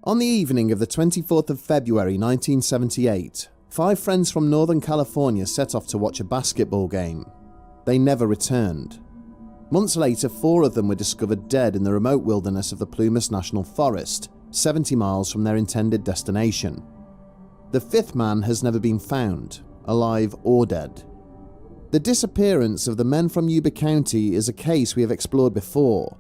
On the evening of the 24th of February 1978, 5 friends from Northern California set off to watch a basketball game. They never returned. Months later, 4 of them were discovered dead in the remote wilderness of the Plumas National Forest, 70 miles from their intended destination. The 5th man has never been found, alive or dead. The disappearance of the men from Yuba County is a case we have explored before.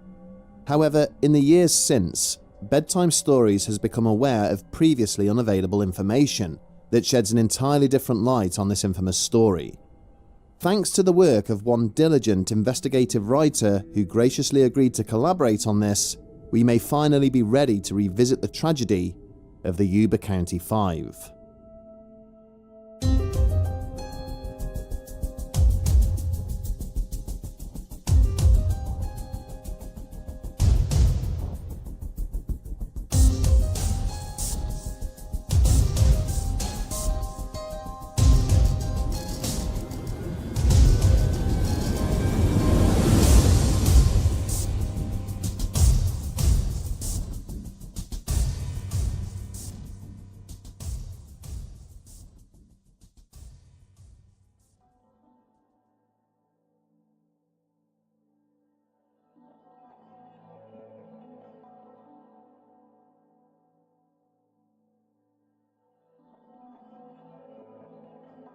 However, in the years since, Bedtime Stories has become aware of previously unavailable information that sheds an entirely different light on this infamous story. Thanks to the work of one diligent investigative writer who graciously agreed to collaborate on this, we may finally be ready to revisit the tragedy of the Yuba County 5.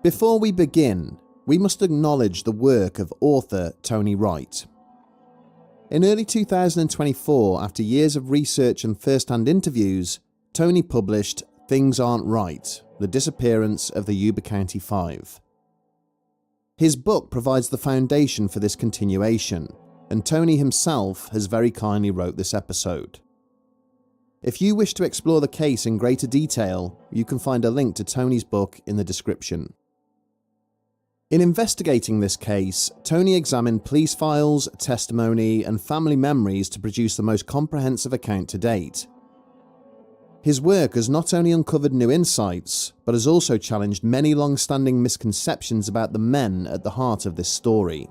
Before we begin, we must acknowledge the work of author Tony Wright. In early 2024, after years of research and first-hand interviews, Tony published Things Aren't Right: The Disappearance of the Yuba County 5. His book provides the foundation for this continuation, and Tony himself has very kindly wrote this episode. If you wish to explore the case in greater detail, you can find a link to Tony's book in the description. In investigating this case, Tony examined police files, testimony, and family memories to produce the most comprehensive account to date. His work has not only uncovered new insights, but has also challenged many long-standing misconceptions about the men at the heart of this story.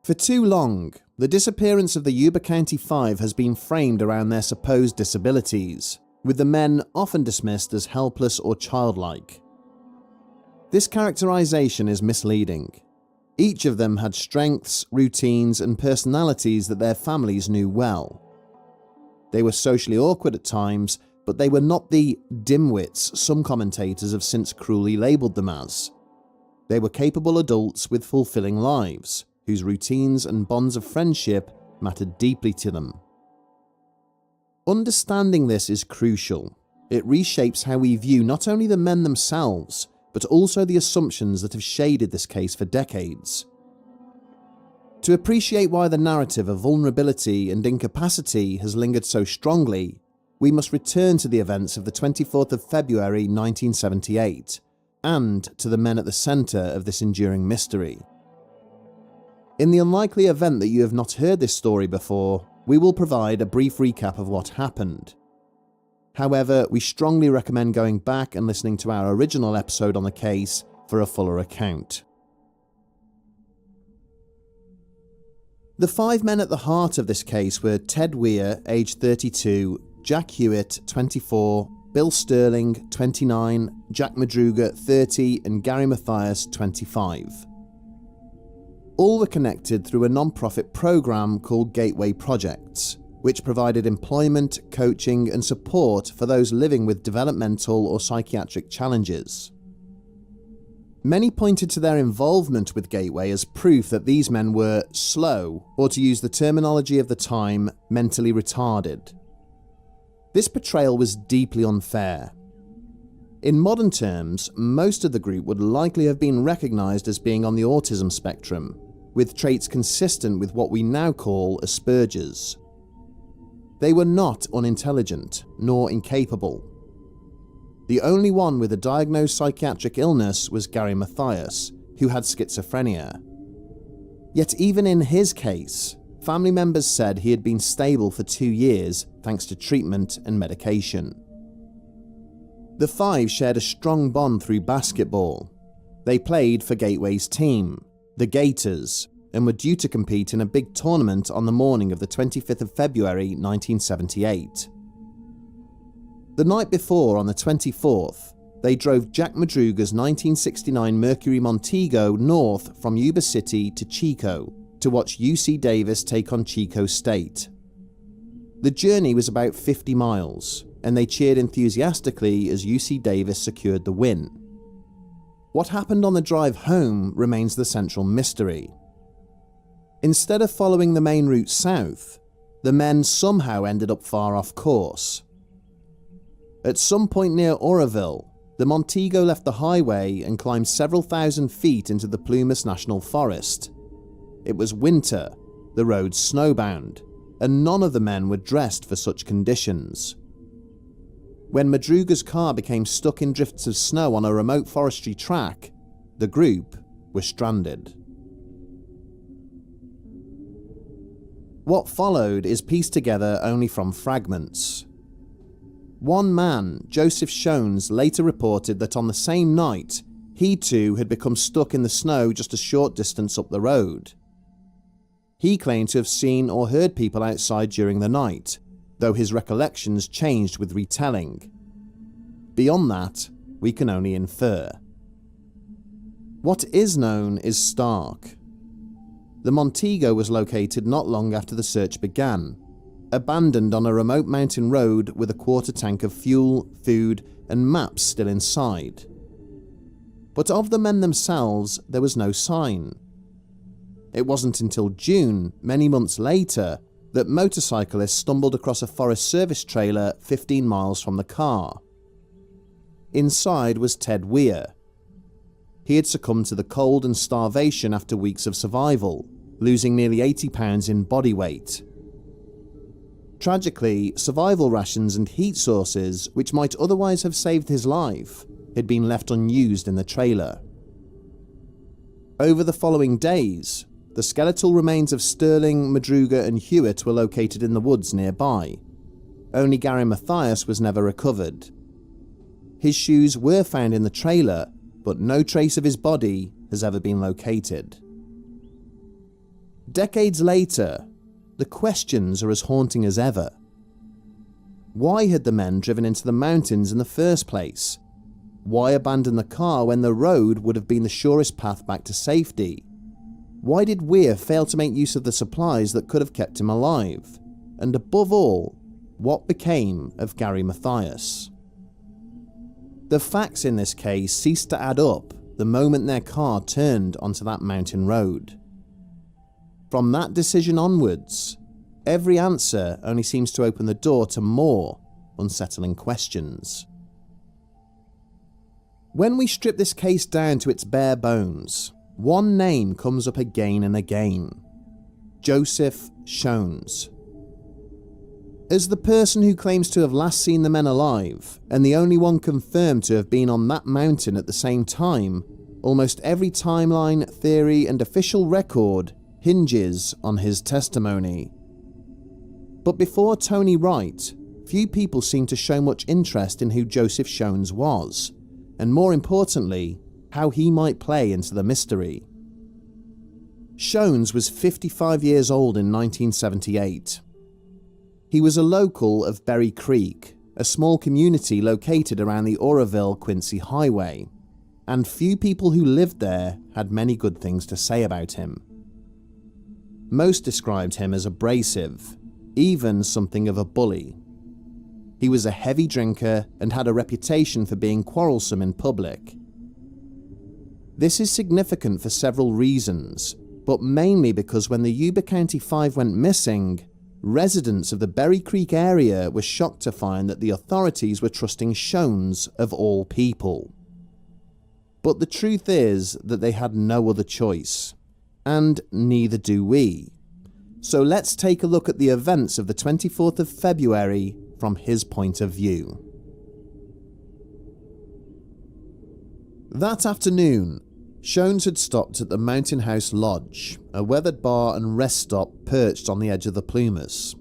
For too long, the disappearance of the Yuba County 5 has been framed around their supposed disabilities, with the men often dismissed as helpless or childlike. This characterization is misleading. Each of them had strengths, routines, and personalities that their families knew well. They were socially awkward at times, but they were not the dimwits some commentators have since cruelly labelled them as. They were capable adults with fulfilling lives, whose routines and bonds of friendship mattered deeply to them. Understanding this is crucial. It reshapes how we view not only the men themselves, but also the assumptions that have shaded this case for decades. To appreciate why the narrative of vulnerability and incapacity has lingered so strongly, we must return to the events of the 24th of February 1978, and to the men at the centre of this enduring mystery. In the unlikely event that you have not heard this story before, we will provide a brief recap of what happened. However, we strongly recommend going back and listening to our original episode on the case for a fuller account. The 5 men at the heart of this case were Ted Weir, aged 32, Jack Hewitt, 24, Bill Sterling, 29, Jack Madruga, 30, and Gary Mathias, 25. All were connected through a non-profit program called Gateway Projects, which provided employment, coaching, and support for those living with developmental or psychiatric challenges. Many pointed to their involvement with Gateway as proof that these men were slow, or to use the terminology of the time, mentally retarded. This portrayal was deeply unfair. In modern terms, most of the group would likely have been recognised as being on the autism spectrum, with traits consistent with what we now call Asperger's. They were not unintelligent, nor incapable. The only one with a diagnosed psychiatric illness was Gary Mathias, who had schizophrenia. Yet even in his case, family members said he had been stable for 2 years thanks to treatment and medication. The 5 shared a strong bond through basketball. They played for Gateway's team, the Gators, and were due to compete in a big tournament on the morning of the 25th of February 1978. The night before, on the 24th, they drove Jack Madruga's 1969 Mercury Montego north from Yuba City to Chico to watch UC Davis take on Chico State. The journey was about 50 miles, and they cheered enthusiastically as UC Davis secured the win. What happened on the drive home remains the central mystery. Instead of following the main route south, the men somehow ended up far off course. At some point near Oroville, the Montego left the highway and climbed several thousand feet into the Plumas National Forest. It was winter, the roads snowbound, and none of the men were dressed for such conditions. When Madruga's car became stuck in drifts of snow on a remote forestry track, the group were stranded. What followed is pieced together only from fragments. One man, Joseph Shones, later reported that on the same night, he too had become stuck in the snow just a short distance up the road. He claimed to have seen or heard people outside during the night, though his recollections changed with retelling. Beyond that, we can only infer. What is known is stark. The Montego was located not long after the search began, abandoned on a remote mountain road with a quarter tank of fuel, food, and maps still inside. But of the men themselves, there was no sign. It wasn't until June, many months later, that motorcyclists stumbled across a Forest Service trailer 15 miles from the car. Inside was Ted Weir. He had succumbed to the cold and starvation after weeks of survival, losing nearly 80 pounds in body weight. Tragically, survival rations and heat sources, which might otherwise have saved his life, had been left unused in the trailer. Over the following days, the skeletal remains of Sterling, Madruga and Hewitt were located in the woods nearby. Only Gary Mathias was never recovered. His shoes were found in the trailer, but no trace of his body has ever been located. Decades later, the questions are as haunting as ever. Why had the men driven into the mountains in the first place? Why abandon the car when the road would have been the surest path back to safety? Why did Weir fail to make use of the supplies that could have kept him alive? And above all, what became of Gary Mathias? The facts in this case ceased to add up the moment their car turned onto that mountain road. From that decision onwards, every answer only seems to open the door to more unsettling questions. When we strip this case down to its bare bones, one name comes up again and again: Joseph Shones. As the person who claims to have last seen the men alive, and the only one confirmed to have been on that mountain at the same time, almost every timeline, theory, and official record hinges on his testimony. But before Tony Wright, few people seemed to show much interest in who Joseph Shones was, and more importantly, how he might play into the mystery. Shones was 55 years old in 1978. He was a local of Berry Creek, a small community located around the Oroville-Quincy Highway, and few people who lived there had many good things to say about him. Most described him as abrasive, even something of a bully. He was a heavy drinker and had a reputation for being quarrelsome in public. This is significant for several reasons, but mainly because when the Yuba County 5 went missing, residents of the Berry Creek area were shocked to find that the authorities were trusting Shones of all people. But the truth is that they had no other choice, and neither do we. So let's take a look at the events of the 24th of February from his point of view. That afternoon, Shones had stopped at the Mountain House Lodge, a weathered bar and rest stop perched on the edge of the Plumas.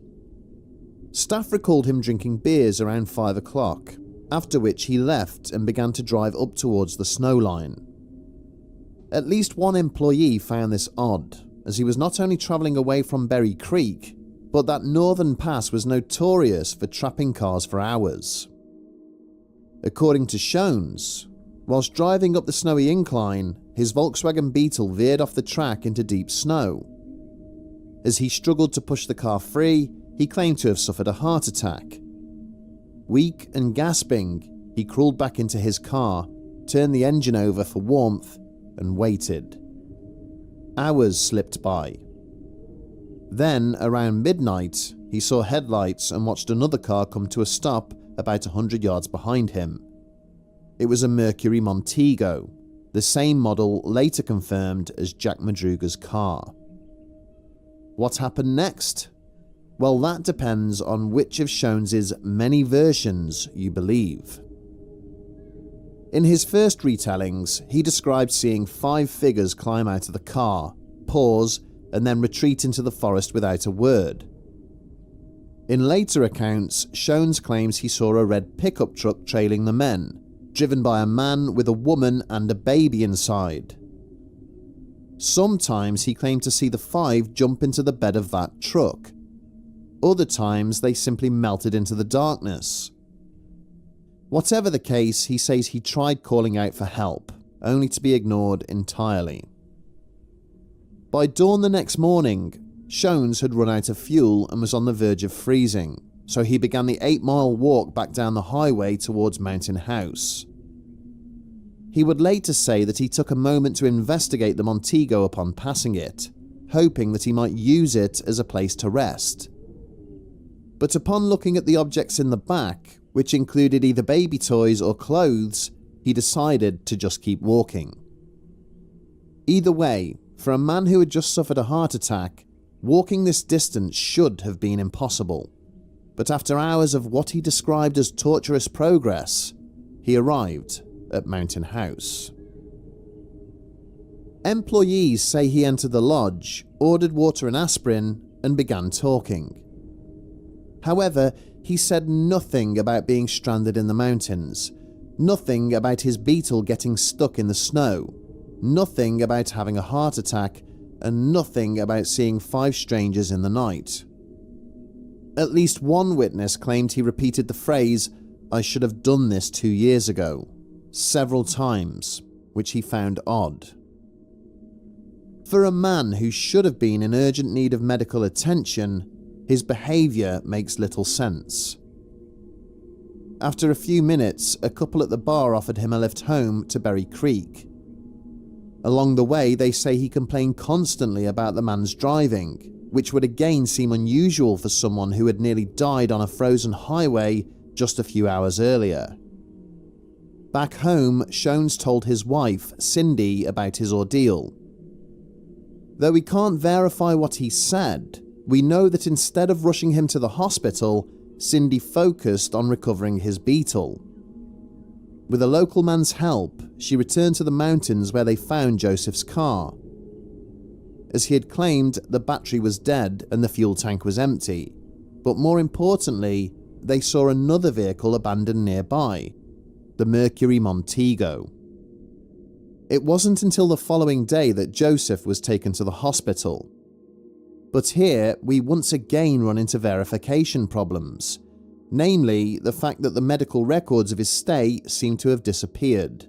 Staff recalled him drinking beers around 5 o'clock, after which he left and began to drive up towards the snow line. At least one employee found this odd, as he was not only travelling away from Berry Creek, but that northern pass was notorious for trapping cars for hours. According to Shones, whilst driving up the snowy incline, his Volkswagen Beetle veered off the track into deep snow. As he struggled to push the car free, he claimed to have suffered a heart attack. Weak and gasping, he crawled back into his car, turned the engine over for warmth, and waited. Hours slipped by. Then, around midnight, he saw headlights and watched another car come to a stop about 100 yards behind him. It was a Mercury Montego, the same model later confirmed as Jack Madruga's car. What happened next? Well, that depends on which of Shones's many versions you believe. In his first retellings, he described seeing 5 figures climb out of the car, pause, and then retreat into the forest without a word. In later accounts, Shones claims he saw a red pickup truck trailing the men, driven by a man with a woman and a baby inside. Sometimes he claimed to see the 5 jump into the bed of that truck. Other times they simply melted into the darkness. Whatever the case, he says he tried calling out for help, only to be ignored entirely. By dawn the next morning, Shones had run out of fuel and was on the verge of freezing, so he began the 8-mile walk back down the highway towards Mountain House. He would later say that he took a moment to investigate the Montego upon passing it, hoping that he might use it as a place to rest. But upon looking at the objects in the back, which included either baby toys or clothes, he decided to just keep walking. Either way, for a man who had just suffered a heart attack, walking this distance should have been impossible. But after hours of what he described as torturous progress, he arrived at Mountain House. Employees say he entered the lodge, ordered water and aspirin, and began talking. However, he said nothing about being stranded in the mountains, nothing about his Beetle getting stuck in the snow, nothing about having a heart attack, and nothing about seeing 5 strangers in the night. At least one witness claimed he repeated the phrase, "I should have done this 2 years ago," several times, which he found odd. For a man who should have been in urgent need of medical attention, his behaviour makes little sense. After a few minutes, a couple at the bar offered him a lift home to Berry Creek. Along the way, they say he complained constantly about the man's driving, which would again seem unusual for someone who had nearly died on a frozen highway just a few hours earlier. Back home, Shones told his wife, Cindy, about his ordeal. Though we can't verify what he said, we know that instead of rushing him to the hospital, Cindy focused on recovering his Beetle. With a local man's help, she returned to the mountains where they found Joseph's car. As he had claimed, the battery was dead and the fuel tank was empty, but more importantly, they saw another vehicle abandoned nearby, the Mercury Montego. It wasn't until the following day that Joseph was taken to the hospital. But here, we once again run into verification problems, namely the fact that the medical records of his stay seem to have disappeared.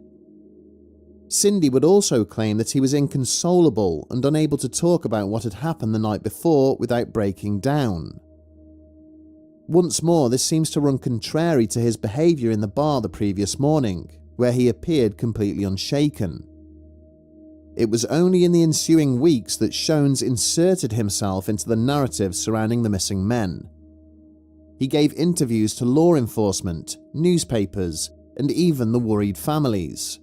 Cindy would also claim that he was inconsolable and unable to talk about what had happened the night before without breaking down. Once more, this seems to run contrary to his behaviour in the bar the previous morning, where he appeared completely unshaken. It was only in the ensuing weeks that Shones inserted himself into the narrative surrounding the missing men. He gave interviews to law enforcement, newspapers, and even the worried families.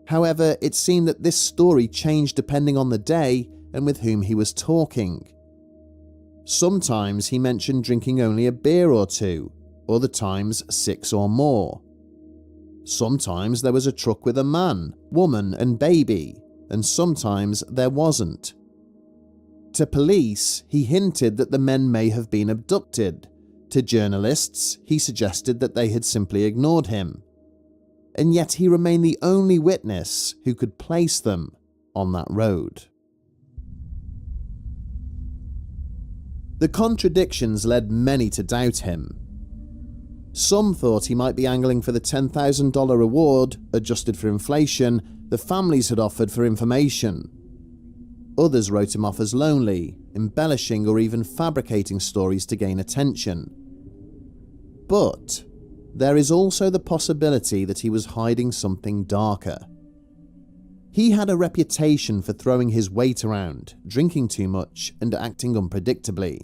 However, it seemed that this story changed depending on the day and with whom he was talking. Sometimes he mentioned drinking only a beer or 2, other times 6 or more. Sometimes there was a truck with a man, woman, and baby, and sometimes there wasn't. To police, he hinted that the men may have been abducted. To journalists, he suggested that they had simply ignored him. And yet he remained the only witness who could place them on that road. The contradictions led many to doubt him. Some thought he might be angling for the $10,000 reward, adjusted for inflation, the families had offered for information. Others wrote him off as lonely, embellishing or even fabricating stories to gain attention. But there is also the possibility that he was hiding something darker. He had a reputation for throwing his weight around, drinking too much, and acting unpredictably.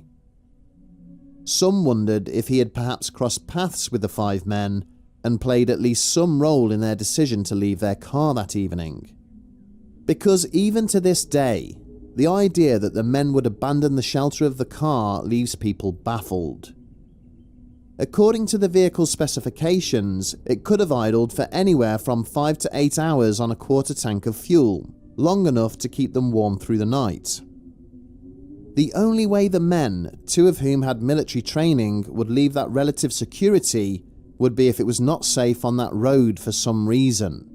Some wondered if he had perhaps crossed paths with the 5 men and played at least some role in their decision to leave their car that evening. Because even to this day, the idea that the men would abandon the shelter of the car leaves people baffled. According to the vehicle's specifications, it could have idled for anywhere from 5 to 8 hours on a quarter tank of fuel, long enough to keep them warm through the night. The only way the men, 2 of whom had military training, would leave that relative security would be if it was not safe on that road for some reason.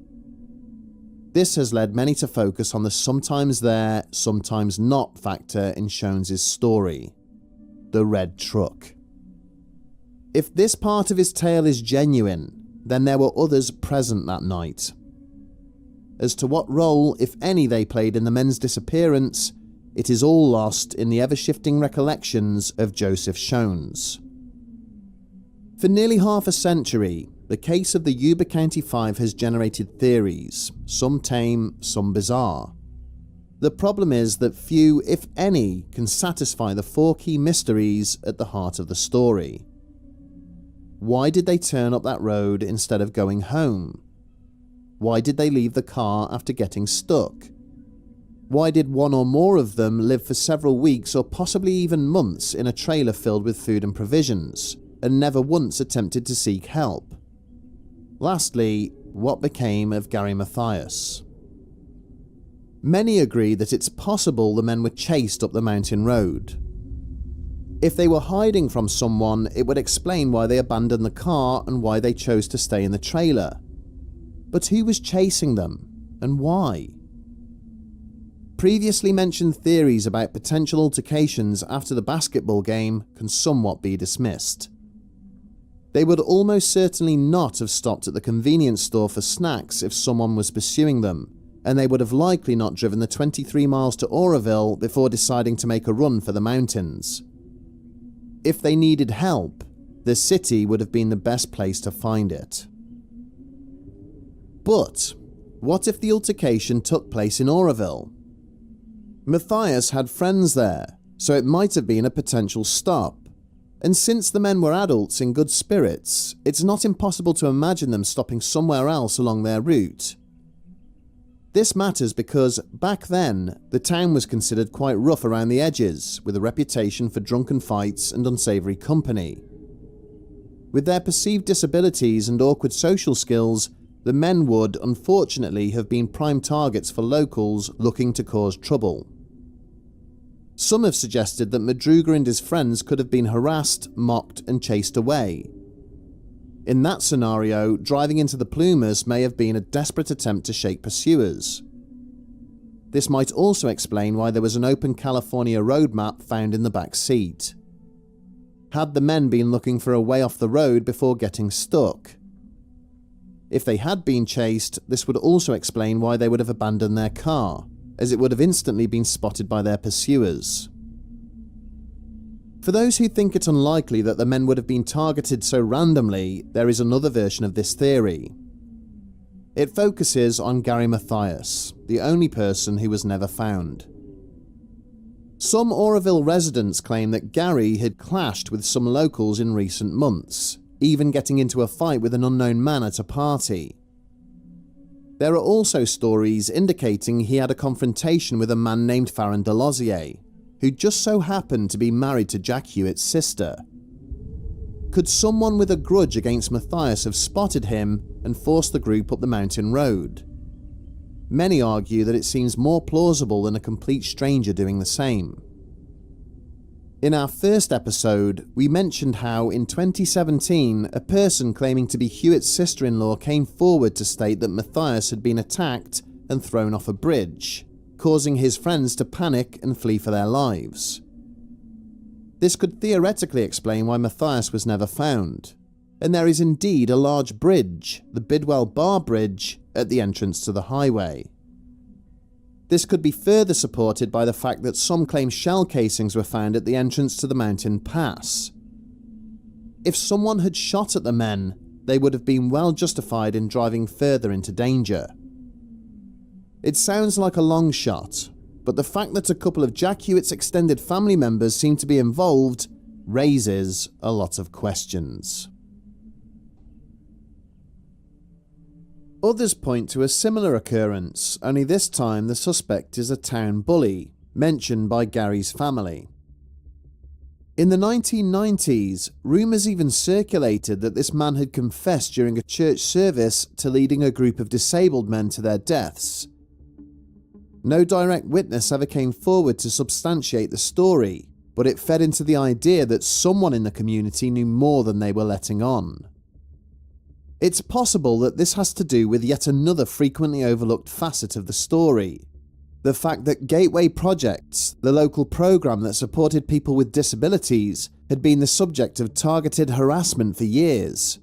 This has led many to focus on the sometimes there, sometimes not factor in Shones' story. The red truck. If this part of his tale is genuine, then there were others present that night. As to what role, if any, they played in the men's disappearance, it is all lost in the ever-shifting recollections of Joseph Shones. For nearly half a century, the case of the Yuba County 5 has generated theories, some tame, some bizarre. The problem is that few, if any, can satisfy the 4 key mysteries at the heart of the story. Why did they turn up that road instead of going home? Why did they leave the car after getting stuck? Why did one or more of them live for several weeks or possibly even months in a trailer filled with food and provisions, and never once attempted to seek help? Lastly, what became of Gary Mathias? Many agree that it's possible the men were chased up the mountain road. If they were hiding from someone, it would explain why they abandoned the car and why they chose to stay in the trailer. But who was chasing them, and why? Previously mentioned theories about potential altercations after the basketball game can somewhat be dismissed. They would almost certainly not have stopped at the convenience store for snacks if someone was pursuing them, and they would have likely not driven the 23 miles to Oroville before deciding to make a run for the mountains. If they needed help, the city would have been the best place to find it. But what if the altercation took place in Oroville? Mathias had friends there, so it might have been a potential stop. And since the men were adults in good spirits, it's not impossible to imagine them stopping somewhere else along their route. This matters because, back then, the town was considered quite rough around the edges, with a reputation for drunken fights and unsavoury company. With their perceived disabilities and awkward social skills, the men would, unfortunately, have been prime targets for locals looking to cause trouble. Some have suggested that Madruga and his friends could have been harassed, mocked, and chased away. In that scenario, driving into the Plumas may have been a desperate attempt to shake pursuers. This might also explain why there was an open California road map found in the back seat. Had the men been looking for a way off the road before getting stuck? If they had been chased, this would also explain why they would have abandoned their car, as it would have instantly been spotted by their pursuers. For those who think it unlikely that the men would have been targeted so randomly, there is another version of this theory. It focuses on Gary Mathias, the only person who was never found. Some Oroville residents claim that Gary had clashed with some locals in recent months, even getting into a fight with an unknown man at a party. There are also stories indicating he had a confrontation with a man named Farron Delosier, who just so happened to be married to Jack Hewitt's sister. Could someone with a grudge against Mathias have spotted him and forced the group up the mountain road? Many argue that it seems more plausible than a complete stranger doing the same. In our first episode, we mentioned how in 2017, a person claiming to be Hewitt's sister-in-law came forward to state that Mathias had been attacked and thrown off a bridge, causing his friends to panic and flee for their lives. This could theoretically explain why Mathias was never found. and there is indeed a large bridge, the Bidwell Bar Bridge, at the entrance to the highway. This could be further supported by the fact that some claim shell casings were found at the entrance to the mountain pass. If someone had shot at the men, they would have been well justified in driving further into danger. It sounds like a long shot, but the fact that a couple of Jack Hewitt's extended family members seem to be involved raises a lot of questions. Others point to a similar occurrence, only this time the suspect is a town bully, mentioned by Gary's family. In the 1990s, rumours even circulated that this man had confessed during a church service to leading a group of disabled men to their deaths. No direct witness ever came forward to substantiate the story, but it fed into the idea that someone in the community knew more than they were letting on. It's possible that this has to do with yet another frequently overlooked facet of the story. The fact that Gateway Projects, the local program that supported people with disabilities, had been the subject of targeted harassment for years.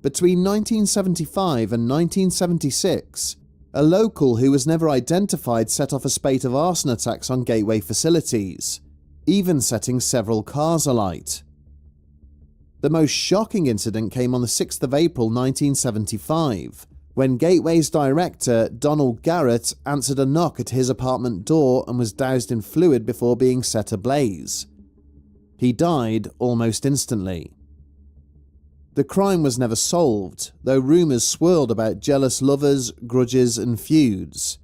Between 1975 and 1976, a local who was never identified set off a spate of arson attacks on Gateway facilities, even setting several cars alight. The most shocking incident came on the 6th of April 1975, when Gateway's director, Donald Garrett, answered a knock at his apartment door and was doused in fluid before being set ablaze. He died almost instantly. The crime was never solved, though rumours swirled about jealous lovers, grudges and feuds.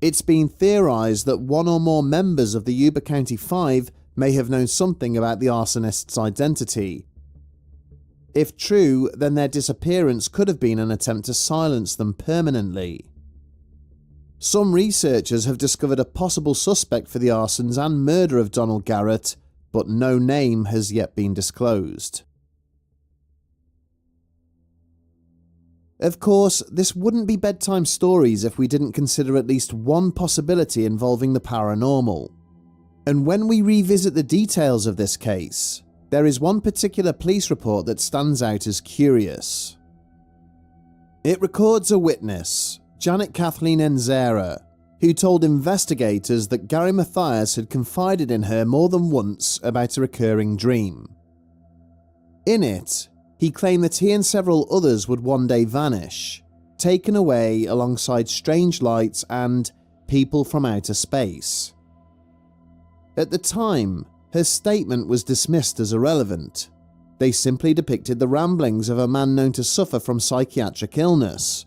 It's been theorised that one or more members of the Yuba County Five may have known something about the arsonist's identity. If true, then their disappearance could have been an attempt to silence them permanently. Some researchers have discovered a possible suspect for the arsons and murder of Donald Garrett, but no name has yet been disclosed. Of course, this wouldn't be bedtime stories if we didn't consider at least one possibility involving the paranormal. And when we revisit the details of this case, there is one particular police report that stands out as curious. It records a witness, Janet Kathleen Enzera, who told investigators that Gary Mathias had confided in her more than once about a recurring dream. In it, he claimed that he and several others would one day vanish, taken away alongside strange lights and people from outer space. At the time, her statement was dismissed as irrelevant. They simply depicted the ramblings of a man known to suffer from psychiatric illness.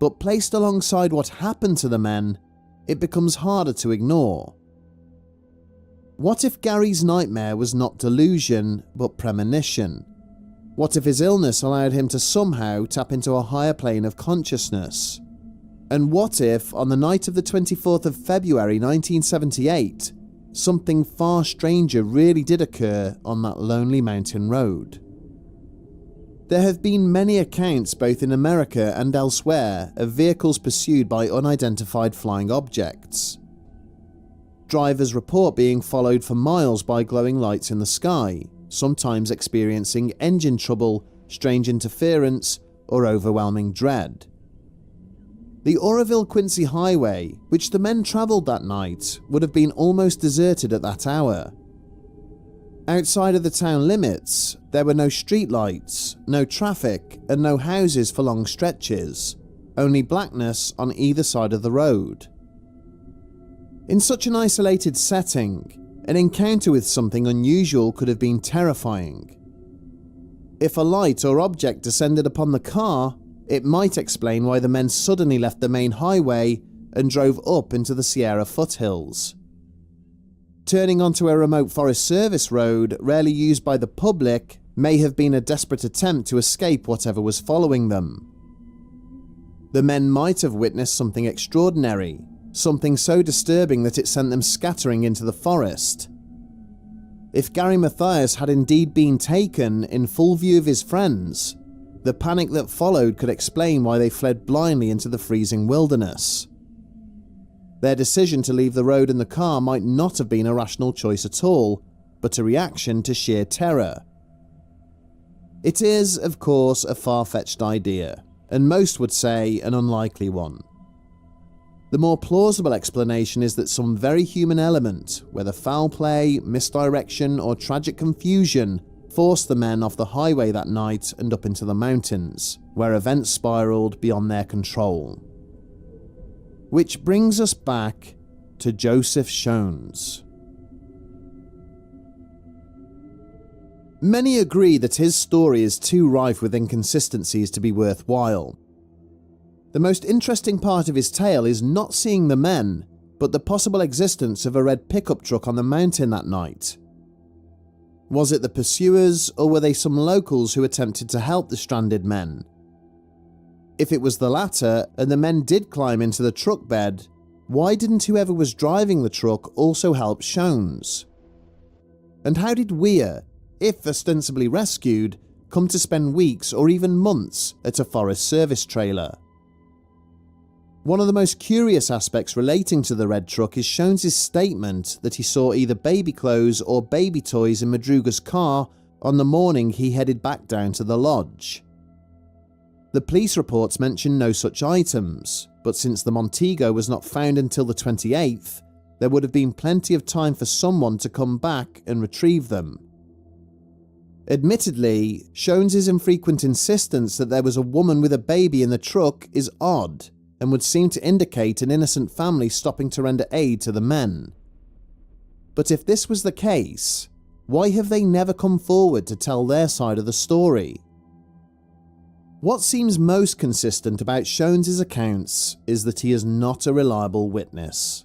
But placed alongside what happened to the men, it becomes harder to ignore. What if Gary's nightmare was not delusion, but premonition? What if his illness allowed him to somehow tap into a higher plane of consciousness? And what if, on the night of the 24th of February 1978, something far stranger really did occur on that lonely mountain road? There have been many accounts both in America and elsewhere of vehicles pursued by unidentified flying objects. Drivers report being followed for miles by glowing lights in the sky, sometimes experiencing engine trouble, strange interference, or overwhelming dread. The Oroville-Quincy Highway, which the men travelled that night, would have been almost deserted at that hour. Outside of the town limits, there were no streetlights, no traffic, and no houses for long stretches, only blackness on either side of the road. In such an isolated setting, an encounter with something unusual could have been terrifying. If a light or object descended upon the car, it might explain why the men suddenly left the main highway and drove up into the Sierra foothills. Turning onto a remote Forest Service road, rarely used by the public, may have been a desperate attempt to escape whatever was following them. The men might have witnessed something extraordinary, something so disturbing that it sent them scattering into the forest. If Gary Mathias had indeed been taken in full view of his friends, the panic that followed could explain why they fled blindly into the freezing wilderness. Their decision to leave the road and the car might not have been a rational choice at all, but a reaction to sheer terror. It is, of course, a far-fetched idea, and most would say an unlikely one. The more plausible explanation is that some very human element, whether foul play, misdirection, or tragic confusion, forced the men off the highway that night and up into the mountains, where events spiraled beyond their control. Which brings us back to Joseph Shones. Many agree that his story is too rife with inconsistencies to be worthwhile. The most interesting part of his tale is not seeing the men, but the possible existence of a red pickup truck on the mountain that night. Was it the pursuers, or were they some locals who attempted to help the stranded men? If it was the latter, and the men did climb into the truck bed, why didn't whoever was driving the truck also help Shones? And how did Weir, if ostensibly rescued, come to spend weeks or even months at a Forest Service trailer? One of the most curious aspects relating to the red truck is Shones' statement that he saw either baby clothes or baby toys in Madruga's car on the morning he headed back down to the lodge. The police reports mention no such items, but since the Montego was not found until the 28th, there would have been plenty of time for someone to come back and retrieve them. Admittedly, Shones' infrequent insistence that there was a woman with a baby in the truck is odd, and would seem to indicate an innocent family stopping to render aid to the men. But if this was the case, why have they never come forward to tell their side of the story? What seems most consistent about Shones' accounts is that he is not a reliable witness.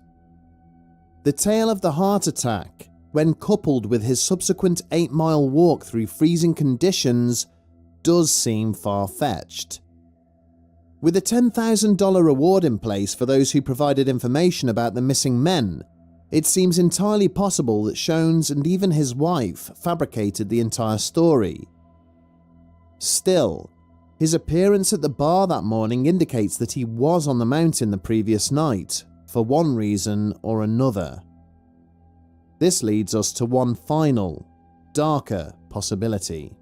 The tale of the heart attack, when coupled with his subsequent 8-mile walk through freezing conditions, does seem far-fetched. With a $10,000 reward in place for those who provided information about the missing men, it seems entirely possible that Shones and even his wife fabricated the entire story. Still, his appearance at the bar that morning indicates that he was on the mountain the previous night, for one reason or another. This leads us to one final, darker possibility.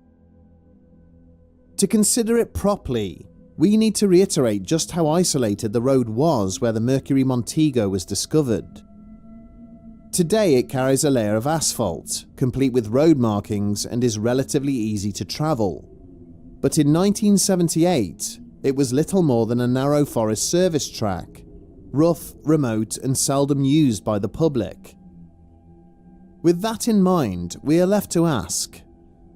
To consider it properly, we need to reiterate just how isolated the road was where the Mercury Montego was discovered. Today it carries a layer of asphalt, complete with road markings, and is relatively easy to travel. But in 1978, it was little more than a narrow Forest Service track, rough, remote, and seldom used by the public. With that in mind, we are left to ask,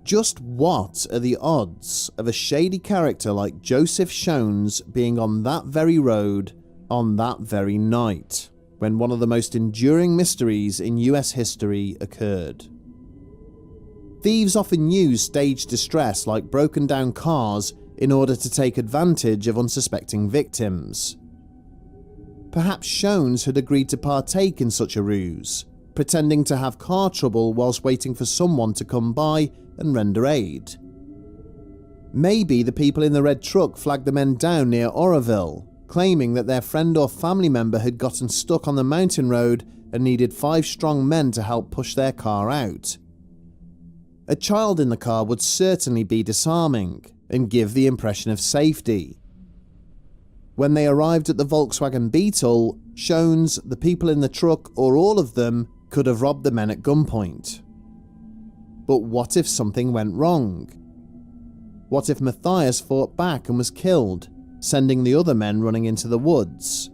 just what are the odds of a shady character like Joseph Shones being on that very road on that very night, when one of the most enduring mysteries in US history occurred? Thieves often use staged distress like broken down cars in order to take advantage of unsuspecting victims. Perhaps Shones had agreed to partake in such a ruse, pretending to have car trouble whilst waiting for someone to come by and render aid. Maybe the people in the red truck flagged the men down near Oroville, claiming that their friend or family member had gotten stuck on the mountain road and needed 5 strong men to help push their car out. A child in the car would certainly be disarming and give the impression of safety. When they arrived at the Volkswagen Beetle, Shones, the people in the truck, or all of them, could have robbed the men at gunpoint. But what if something went wrong? What if Matthias fought back and was killed, sending the other men running into the woods?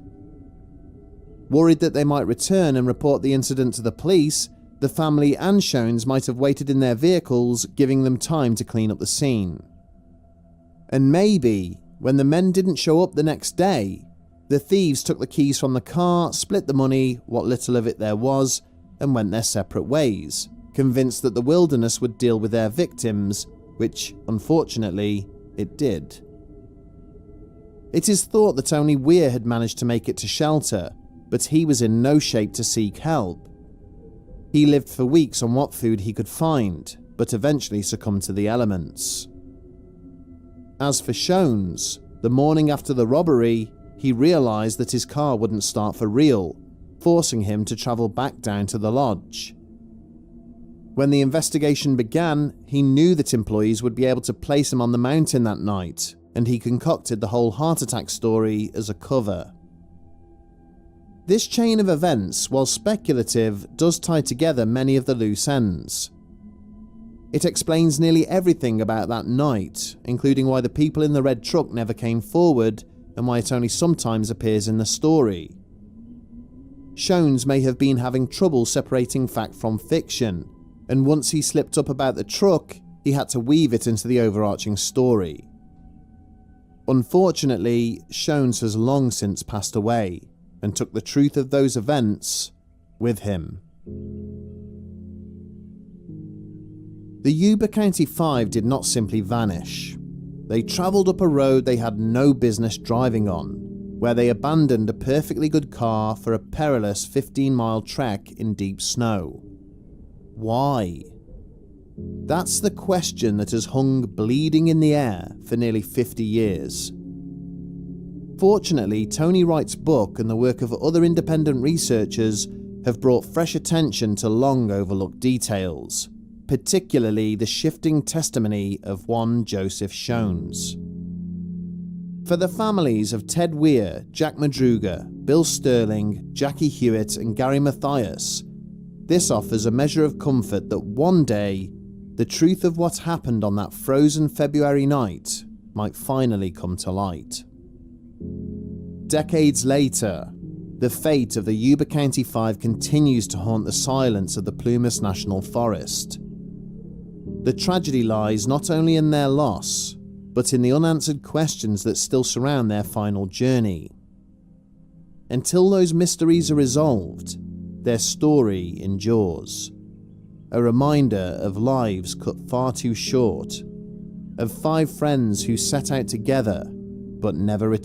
Worried that they might return and report the incident to the police, the family and Shones might have waited in their vehicles, giving them time to clean up the scene. And maybe, when the men didn't show up the next day, the thieves took the keys from the car, split the money, what little of it there was, and went their separate ways, convinced that the wilderness would deal with their victims, which, unfortunately, it did. It is thought that only Weir had managed to make it to shelter, but he was in no shape to seek help. He lived for weeks on what food he could find, but eventually succumbed to the elements. As for Shones, the morning after the robbery, he realised that his car wouldn't start for real, forcing him to travel back down to the lodge. When the investigation began, he knew that employees would be able to place him on the mountain that night, and he concocted the whole heart attack story as a cover. This chain of events, while speculative, does tie together many of the loose ends. It explains nearly everything about that night, including why the people in the red truck never came forward and why it only sometimes appears in the story. Shones may have been having trouble separating fact from fiction, and once he slipped up about the truck, he had to weave it into the overarching story. Unfortunately, Shones has long since passed away, and took the truth of those events with him. The Yuba County Five did not simply vanish. They travelled up a road they had no business driving on, where they abandoned a perfectly good car for a perilous 15-mile trek in deep snow. Why? That's the question that has hung bleeding in the air for nearly 50 years. Fortunately, Tony Wright's book and the work of other independent researchers have brought fresh attention to long overlooked details, particularly the shifting testimony of one Joseph Shones. For the families of Ted Weir, Jack Madruga, Bill Sterling, Jackie Hewitt and Gary Mathias, this offers a measure of comfort that one day, the truth of what happened on that frozen February night might finally come to light. Decades later, the fate of the Yuba County Five continues to haunt the silence of the Plumas National Forest. The tragedy lies not only in their loss, but in the unanswered questions that still surround their final journey. Until those mysteries are resolved, their story endures. A reminder of lives cut far too short, of five friends who set out together but never returned.